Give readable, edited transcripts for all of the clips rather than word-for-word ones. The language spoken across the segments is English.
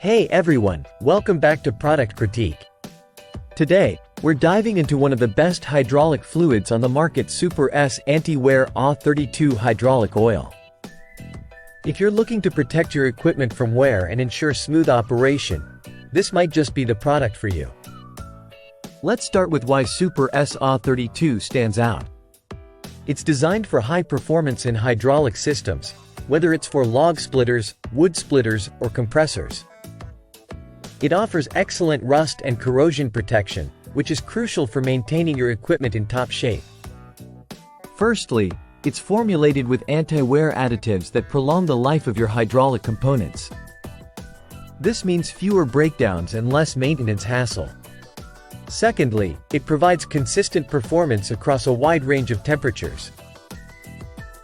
Hey everyone, welcome back to Product Critique. Today, we're diving into one of the best hydraulic fluids on the market, Super S Anti-Wear AW32 Hydraulic Oil. If you're looking to protect your equipment from wear and ensure smooth operation, this might just be the product for you. Let's start with why Super S AW32 stands out. It's designed for high performance in hydraulic systems, whether it's for log splitters, wood splitters, or compressors. It offers excellent rust and corrosion protection, which is crucial for maintaining your equipment in top shape. Firstly, it's formulated with anti-wear additives that prolong the life of your hydraulic components. This means fewer breakdowns and less maintenance hassle. Secondly, it provides consistent performance across a wide range of temperatures,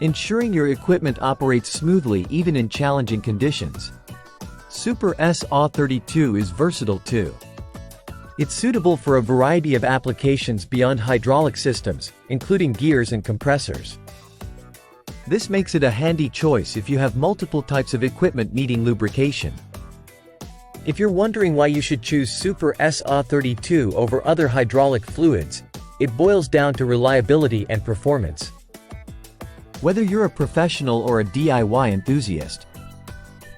ensuring your equipment operates smoothly even in challenging conditions. Super S AW32 is versatile too. It's suitable for a variety of applications beyond hydraulic systems, including gears and compressors. This makes it a handy choice if you have multiple types of equipment needing lubrication. If you're wondering why you should choose Super S AW32 over other hydraulic fluids, it boils down to reliability and performance. Whether you're a professional or a DIY enthusiast,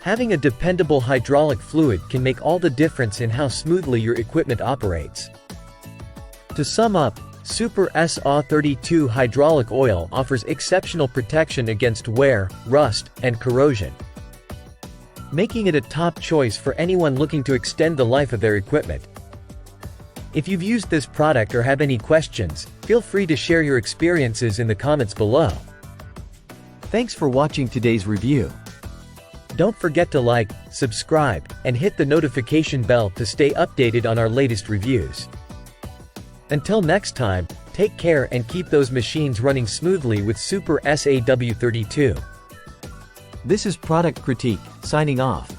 having a dependable hydraulic fluid can make all the difference in how smoothly your equipment operates. To sum up, Super S AW32 Hydraulic Oil offers exceptional protection against wear, rust, and corrosion, making it a top choice for anyone looking to extend the life of their equipment. If you've used this product or have any questions, feel free to share your experiences in the comments below. Thanks for watching today's review. Don't forget to like, subscribe, and hit the notification bell to stay updated on our latest reviews. Until next time, take care and keep those machines running smoothly with Super S AW32. This is Product Critique, signing off.